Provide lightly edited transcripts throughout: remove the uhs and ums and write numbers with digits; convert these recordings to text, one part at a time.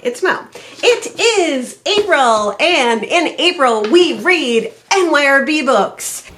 it's Mo. It is April, and in April we read NYRB Books.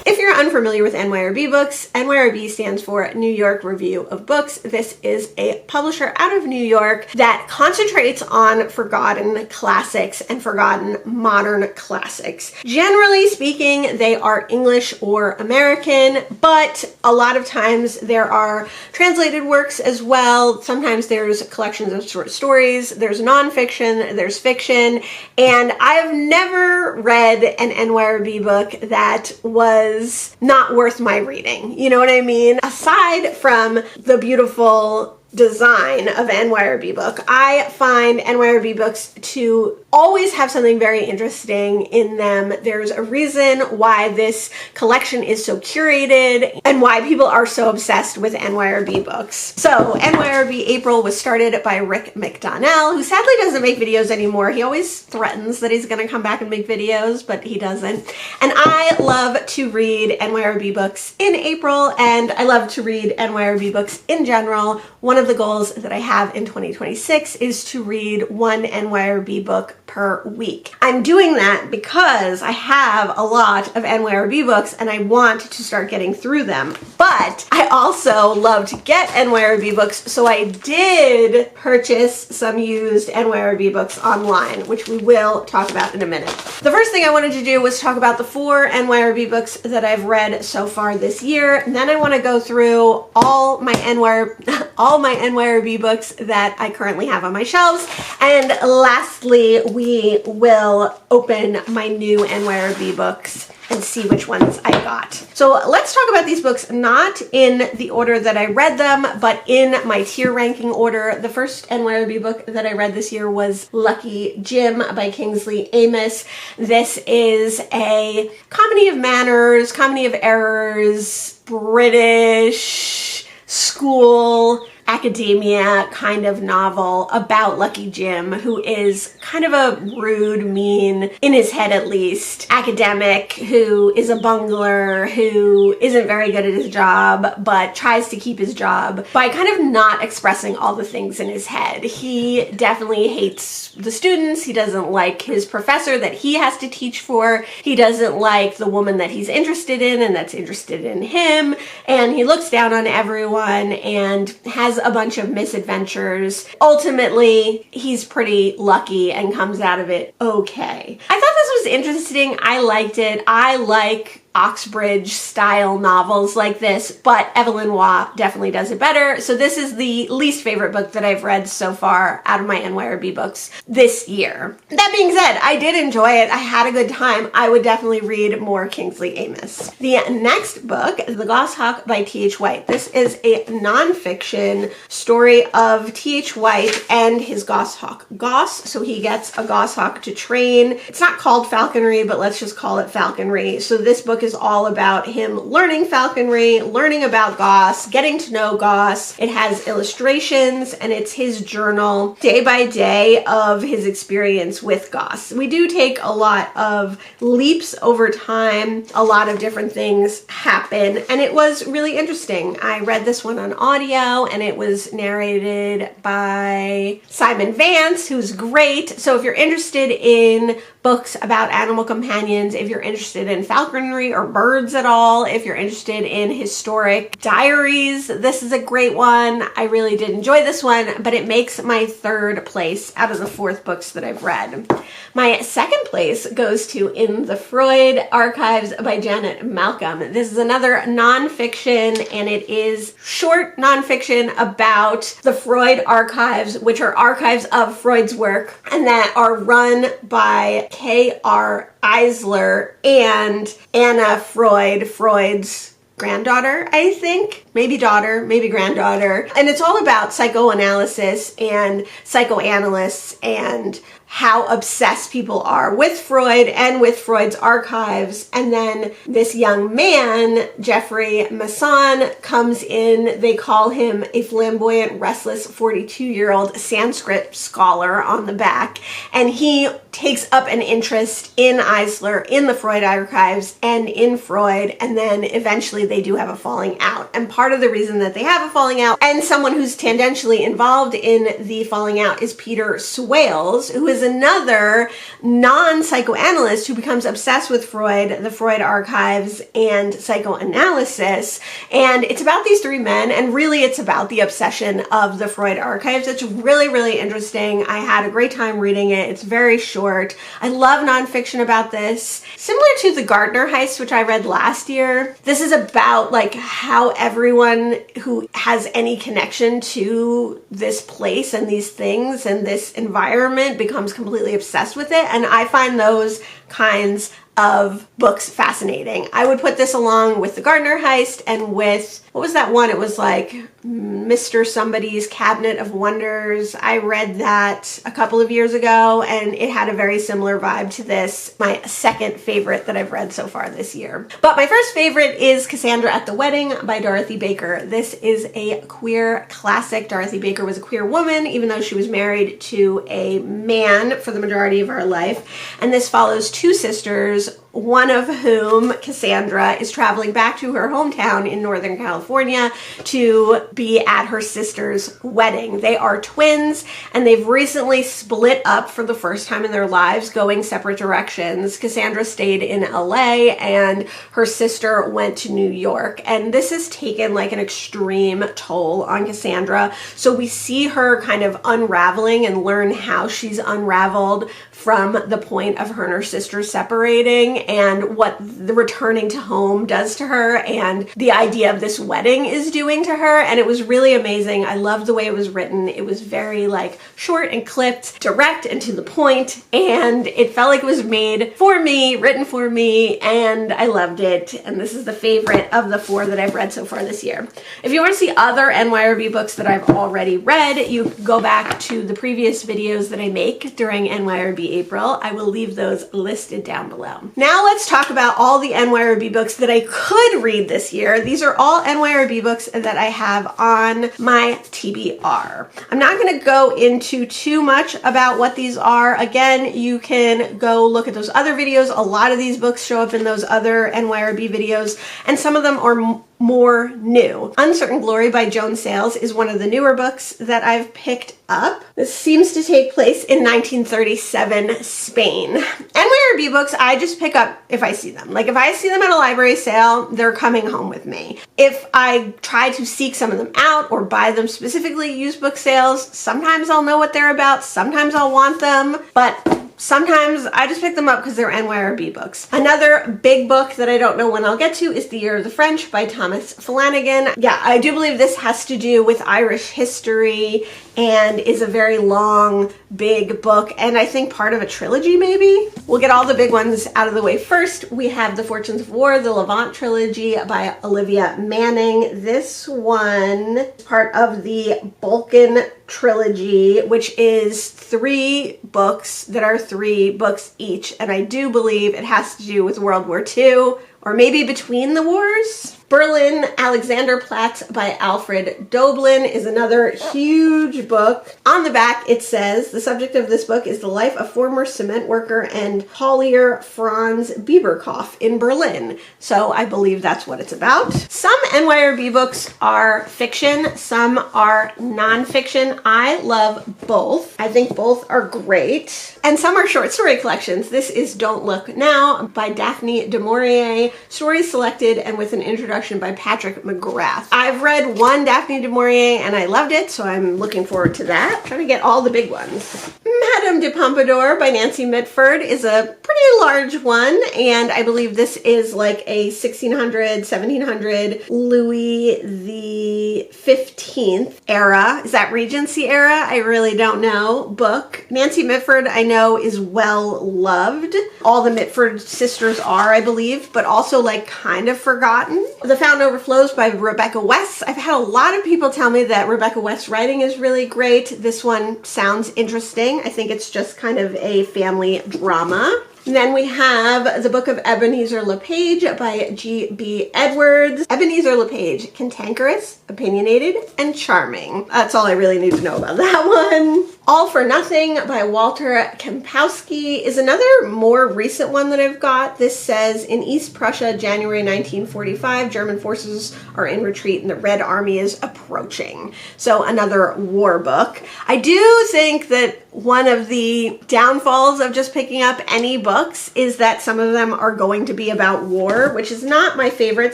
If you're unfamiliar with NYRB Books, NYRB stands for New York Review of Books. This is a publisher out of New York that concentrates on forgotten classics and forgotten modern classics. Generally speaking, they are English or American, but a lot of times there are translated works as well. Sometimes there's collections of short stories, there's nonfiction, there's fiction, and I've never read an NYRB book that was not worth my reading. You know what I mean? Aside from the beautiful design of NYRB book, I find NYRB books to always have something very interesting in them. There's a reason why this collection is so curated and why people are so obsessed with NYRB books. So NYRB April was started by Rick McDonnell, who sadly doesn't make videos anymore. He always threatens that he's going to come back and make videos, but he doesn't. And I love to read NYRB books in April, and I love to read NYRB books in general. One of the goals that I have in 2026 is to read one NYRB book per week. I'm doing that because I have a lot of NYRB books and I want to start getting through them. But I also love to get NYRB books, so I did purchase some used NYRB books online, which we will talk about in a minute. The first thing I wanted to do was talk about the 4 NYRB books that I've read so far this year. And then I want to go through all my NYRB books that I currently have on my shelves. And lastly, we will open my new NYRB books and see which ones I got. So let's talk about these books not in the order that I read them, but in my tier ranking order. The first NYRB book that I read this year was Lucky Jim by Kingsley Amis. This is a comedy of manners, comedy of errors, British school academia kind of novel about Lucky Jim, who is kind of a rude, mean, in his head at least, academic who is a bungler, who isn't very good at his job, but tries to keep his job by kind of not expressing all the things in his head. He definitely hates the students. He doesn't like his professor that he has to teach for. He doesn't like the woman that he's interested in and that's interested in him. And he looks down on everyone and has a bunch of misadventures. Ultimately, he's pretty lucky and comes out of it okay. I thought this was interesting. I liked it. I like Oxbridge style novels like this, but Evelyn Waugh definitely does it better. So this is the least favorite book that I've read so far out of my NYRB books this year. That being said, I did enjoy it. I had a good time. I would definitely read more Kingsley Amis. The next book is The Goshawk by T.H. White. This is a nonfiction story of T.H. White and his goshawk Goss. So he gets a goshawk to train. It's not called falconry, but let's just call it falconry. So this book is all about him learning falconry, learning about Goss, getting to know Goss. It has illustrations and it's his journal day by day of his experience with Goss. We do take a lot of leaps over time. A lot of different things happen and it was really interesting. I read this one on audio and it was narrated by Simon Vance, who's great. So if you're interested in books about animal companions, if you're interested in falconry or birds at all, if you're interested in historic diaries, this is a great one. I really did enjoy this one, but it makes my 3rd place out of the 4th books that I've read. My 2nd place goes to In the Freud Archives by Janet Malcolm. This is another nonfiction, and it is short nonfiction about the Freud archives, which are archives of Freud's work, and that are run by K.R. Eisler and Anna Freud, Freud's granddaughter, I think. Maybe daughter, maybe granddaughter. And it's all about psychoanalysis and psychoanalysts and how obsessed people are with Freud and with Freud's archives. And then this young man, Jeffrey Masson, comes in. They call him a flamboyant, restless 42-year-old Sanskrit scholar on the back. And he takes up an interest in Eisler, in the Freud archives, and in Freud. And then eventually they do have a falling out. And part of the reason that they have a falling out, and someone who's tangentially involved in the falling out, is Peter Swales, who is another non-psychoanalyst who becomes obsessed with Freud, the Freud archives, and psychoanalysis. And it's about these three men, and really it's about the obsession of the Freud archives. It's really, really interesting. I had a great time reading it. It's very short. I love nonfiction about this. Similar to The Gardner Heist, which I read last year, this is about like how everyone who has any connection to this place and these things and this environment becomes completely obsessed with it. And I find those kinds of books fascinating. I would put this along with The Gardner Heist and with, what was that one? It was like Mr. Somebody's Cabinet of Wonders. I read that a couple of years ago and it had a very similar vibe to this. My second favorite that I've read so far this year. But my first favorite is Cassandra at the Wedding by Dorothy Baker. This is a queer classic. Dorothy Baker was a queer woman, even though she was married to a man for the majority of her life. And this follows two sisters, one of whom, Cassandra, is traveling back to her hometown in Northern California to be at her sister's wedding. They are twins, and they've recently split up for the first time in their lives, going separate directions. Cassandra stayed in LA, and her sister went to New York. And this has taken like an extreme toll on Cassandra. So we see her kind of unraveling and learn how she's unraveled from the point of her and her sister separating, and what the returning to home does to her, and the idea of this wedding is doing to her. And it was really amazing. I loved the way it was written. It was very like short and clipped, direct and to the point, and it felt like it was made for me, written for me, and I loved it. And this is the favorite of the four that I've read so far this year. If you want to see other NYRB books that I've already read, you can go back to the previous videos that I make during NYRB April. I will leave those listed down below. Now let's talk about all the NYRB books that I could read this year. These are all NYRB books that I have on my TBR. I'm not going to go into too much about what these are. Again, you can go look at those other videos. A lot of these books show up in those other NYRB videos, and some of them are more new. Uncertain Glory by Joan Sales is one of the newer books that I've picked up. This seems to take place in 1937 Spain. NYRB books I just pick up if I see them. Like if I see them at a library sale, they're coming home with me. If I try to seek some of them out or buy them specifically at used book sales, sometimes I'll know what they're about, sometimes I'll want them, but sometimes I just pick them up because they're NYRB books. Another big book that I don't know when I'll get to is The Year of the French by Thomas Flanagan. Yeah, I do believe this has to do with Irish history and is a very long, big book, and I think part of a trilogy maybe. We'll get all the big ones out of the way first. We have The Fortunes of War, the Levant trilogy by Olivia Manning. This one, part of the Balkan trilogy, which is 3 books that are 3 books each, and I do believe it has to do with World War II, or maybe between the wars. Berlin, Alexanderplatz by Alfred Doblin is another huge book. On the back it says, the subject of this book is the life of former cement worker and haulier Franz Bieberkopf in Berlin. So I believe that's what it's about. Some NYRB books are fiction, some are nonfiction. I love both. I think both are great. And some are short story collections. This is Don't Look Now by Daphne du Maurier, stories selected and with an introduction by Patrick McGrath. I've read one Daphne du Maurier and I loved it, so I'm looking forward to that. Trying to get all the big ones. Madame de Pompadour by Nancy Mitford is a pretty large one, and I believe this is like a 1600, 1700 Louis the 15th era. Is that Regency era? I really don't know. Book. Nancy Mitford I know is well loved. All the Mitford sisters are, I believe, but also like kind of forgotten. The Fountain Overflows by Rebecca West. I've had a lot of people tell me that Rebecca West's writing is really great. This one sounds interesting. I think it's just kind of a family drama. And then we have the Book of Ebenezer LePage by G.B. Edwards. Ebenezer LePage, cantankerous, opinionated, and charming. That's all I really need to know about that one. All for Nothing by Walter Kempowski is another more recent one that I've got. This says, in East Prussia, January 1945, German forces are in retreat and the Red Army is approaching. So another war book. I do think that one of the downfalls of just picking up any books is that some of them are going to be about war, which is not my favorite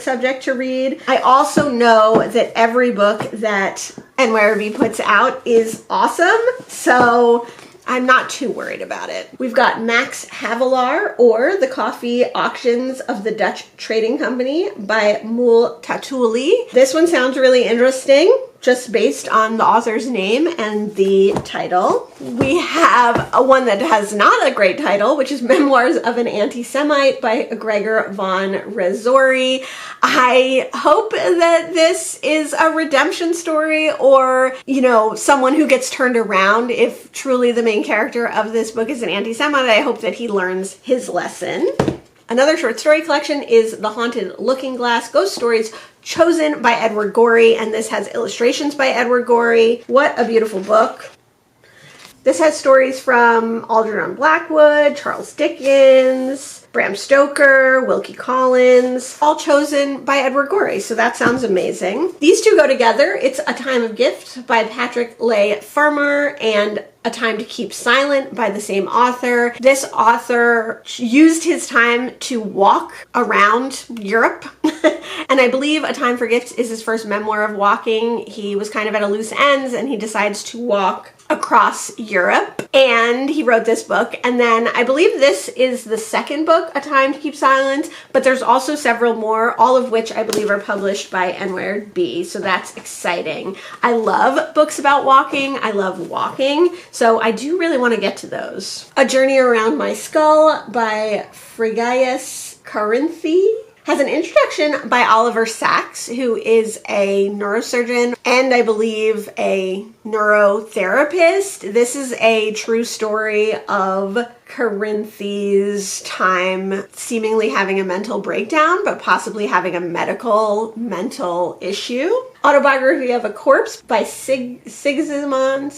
subject to read. I also know that every book that NYRB puts out is awesome, so I'm not too worried about it. We've got Max Havelaar, or The Coffee Auctions of the Dutch Trading Company by Moul Tatouli. This one sounds really interesting, just based on the author's name and the title. We have a one that has not a great title, which is Memoirs of an Anti-Semite by Gregor von Rezori. I hope that this is a redemption story, or, you know, someone who gets turned around. If truly the main character of this book is an anti-Semite, I hope that he learns his lesson. Another short story collection is The Haunted Looking Glass, Ghost Stories Chosen by Edward Gorey, and this has illustrations by Edward Gorey. What a beautiful book. This has stories from Algernon Blackwood, Charles Dickens, Bram Stoker, Wilkie Collins, all chosen by Edward Gorey, so that sounds amazing. These two go together. It's A Time of Gift by Patrick Leigh Fermor and A Time to Keep Silent by the same author. This author used his time to walk around Europe, and I believe A Time for Gifts is his first memoir of walking. He was kind of at a loose ends, and he decides to walk across Europe, and he wrote this book. And then I believe this is the second book, A Time to Keep Silent, but there's also several more, all of which I believe are published by NYRB, so that's exciting. I love books about walking. I love walking, so I do really want to get to those. A Journey Around My Skull by Frigyes Karinthy has an introduction by Oliver Sacks, who is a neurosurgeon and I believe a neurotherapist. This is a true story of Karinthy's time seemingly having a mental breakdown, but possibly having a mental issue. Autobiography of a Corpse by Sigismund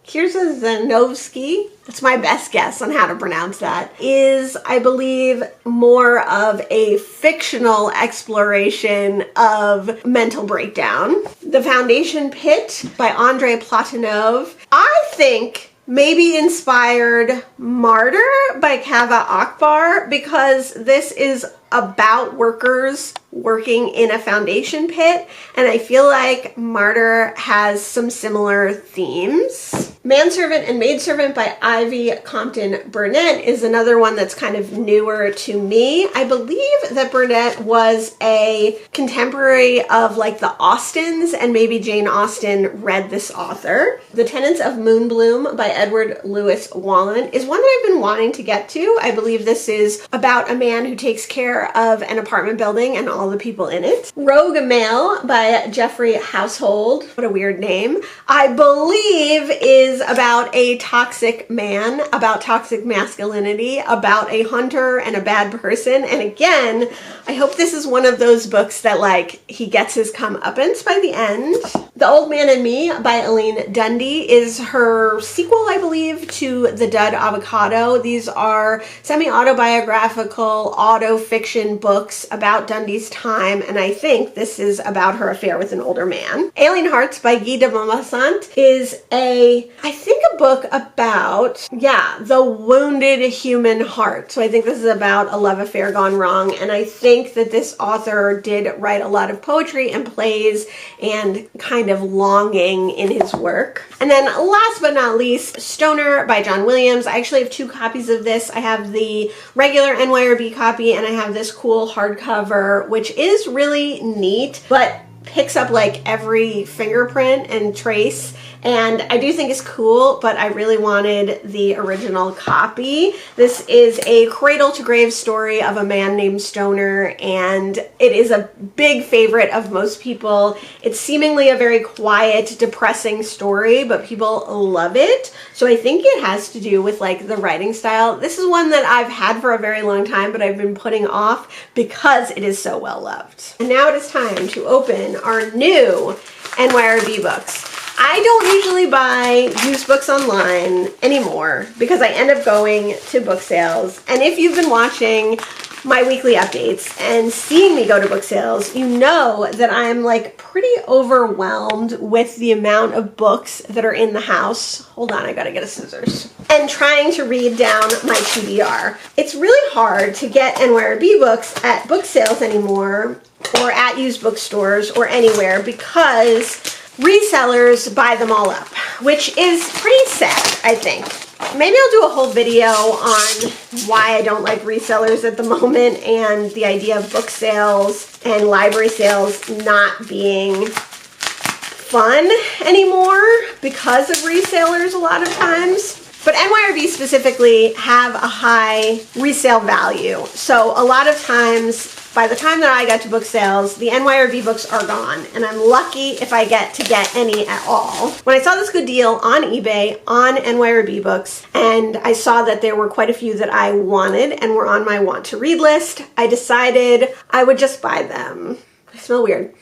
Kierza-Zanovsky. That's my best guess on how to pronounce that. Is, I believe, more of a fictional exploration of mental breakdown. The Foundation Pit by Andrei Platonov. I think maybe inspired Martyr by Kaveh Akbar, because this is about workers working in a foundation pit, and I feel like Martyr has some similar themes. Manservant and Maidservant by Ivy Compton Burnett is another one that's kind of newer to me. I believe that Burnett was a contemporary of like the Austens, and maybe Jane Austen read this author. The Tenants of Moonbloom by Edward Lewis Wallen is one that I've been wanting to get to. I believe this is about a man who takes care of an apartment building and all the people in it. Rogue Male by Jeffrey Household. What a weird name. I believe is about a toxic man, about toxic masculinity, about a hunter and a bad person. And again, I hope this is one of those books that like he gets his comeuppance by the end. The Old Man and Me by Aline Dundee is her sequel, I believe, to The Dud Avocado. These are semi-autobiographical auto-fiction books about Dundee's time, and I think this is about her affair with an older man. Alien Hearts by Guy de Maupassant is a book about, the wounded human heart. So I think this is about a love affair gone wrong, and I think that this author did write a lot of poetry and plays and kind of longing in his work. And then last but not least, Stoner by John Williams. I actually have two copies of this. I have the regular NYRB copy, and I have this cool hardcover, which is really neat, but picks up like every fingerprint and trace and I do think it's cool, but I really wanted the original copy. This is a cradle-to-grave story of a man named Stoner, and it is a big favorite of most people. It's seemingly a very quiet, depressing story, but people love it. So I think it has to do with like the writing style. This is one that I've had for a very long time, but I've been putting off because it is so well loved. And now it is time to open our new NYRB books. I don't usually buy used books online anymore because I end up going to book sales. And if you've been watching my weekly updates and seeing me go to book sales, you know that I'm like pretty overwhelmed with the amount of books that are in the house. Hold on, I gotta get a scissors. And trying to read down my TBR. It's really hard to get NYRB books at book sales anymore, or at used bookstores or anywhere, because resellers buy them all up, which is pretty sad, I think. Maybe I'll do a whole video on why I don't like resellers at the moment, and the idea of book sales and library sales not being fun anymore because of resellers a lot of times. But NYRB specifically have a high resale value. So a lot of times, by the time that I got to book sales, the NYRB books are gone, and I'm lucky if I get to get any at all. When I saw this good deal on eBay on NYRB books, and I saw that there were quite a few that I wanted and were on my want to read list, I decided I would just buy them. They smell weird.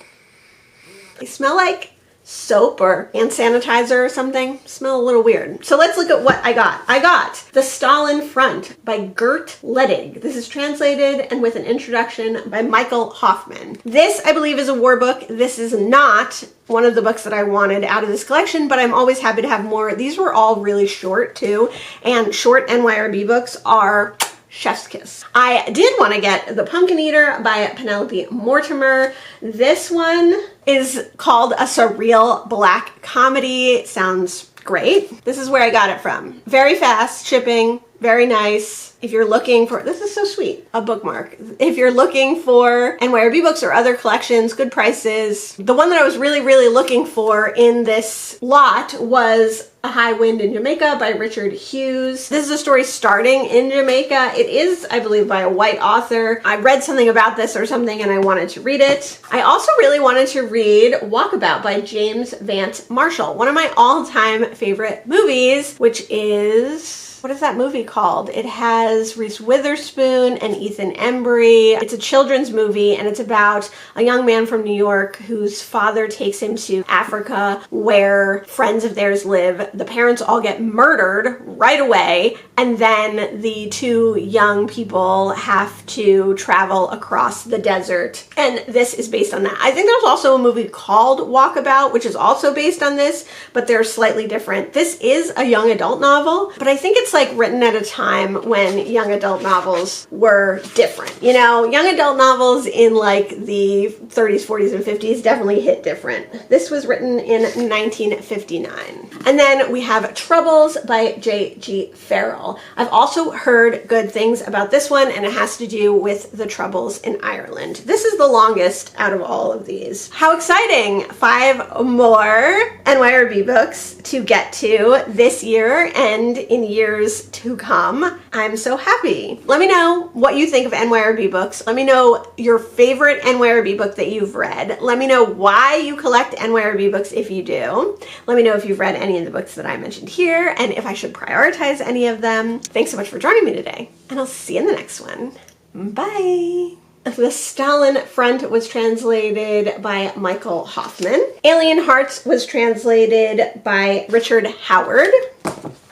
They smell like soap or hand sanitizer or something. Smell a little weird. So let's look at what I got. I got The Stalin Front by Gert Ledig. This is translated and with an introduction by Michael Hoffman. This, I believe, is a war book. This is not one of the books that I wanted out of this collection, but I'm always happy to have more. These were all really short too, and short NYRB books are chef's kiss. I did want to get The Pumpkin Eater by Penelope Mortimer. This one is called a surreal black comedy. It sounds great. This is where I got it from. Very fast shipping, very nice. If you're looking for, this is so sweet, a bookmark. If you're looking for NYRB books or other collections, good prices. The one that I was really, really looking for in this lot was A High Wind in Jamaica by Richard Hughes. This is a story starting in Jamaica. It is, I believe, by a white author. I read something about this or something and I wanted to read it. I also really wanted to read Walkabout by James Vance Marshall, one of my all-time favorite movies, which is, what is that movie called? It has Reese Witherspoon and Ethan Embry. It's a children's movie, and it's about a young man from New York whose father takes him to Africa where friends of theirs live. The parents all get murdered right away, and then the two young people have to travel across the desert. And this is based on that. I think there's also a movie called Walkabout, which is also based on this, but they're slightly different. This is a young adult novel, but I think it's like written at a time when young adult novels were different. You know, young adult novels in like the 30s, 40s, and 50s definitely hit different. This was written in 1959. And then we have Troubles by J.G. Farrell. I've also heard good things about this one, and it has to do with the Troubles in Ireland. This is the longest out of all of these. How exciting! 5 more NYRB books to get to this year and in years to come. I'm so happy. Let me know what you think of NYRB books. Let me know your favorite NYRB book that you've read. Let me know why you collect NYRB books if you do. Let me know if you've read any of the books that I mentioned here and if I should prioritize any of them. Thanks so much for joining me today, and I'll see you in the next one. Bye. The Stalin Front was translated by Michael Hoffman. Alien Hearts was translated by Richard Howard.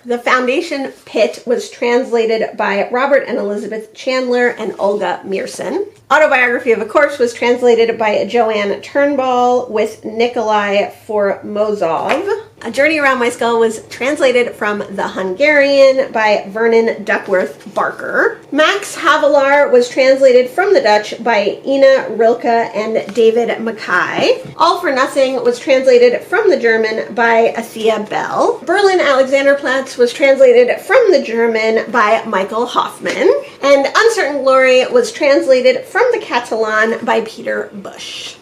The Foundation Pit was translated by Robert and Elizabeth Chandler and Olga Mearson. Autobiography of a Corpse was translated by Joanne Turnbull with Nikolai Formozov. A Journey Around My Skull was translated from the Hungarian by Vernon Duckworth Barker. Max Havelaar was translated from the Dutch by Ina Rilke and David Mackay. All for Nothing was translated from the German by Athea Bell. Berlin Alexanderplatz was translated from the German by Michael Hoffman. And Uncertain Glory was translated from the Catalan by Peter Bush.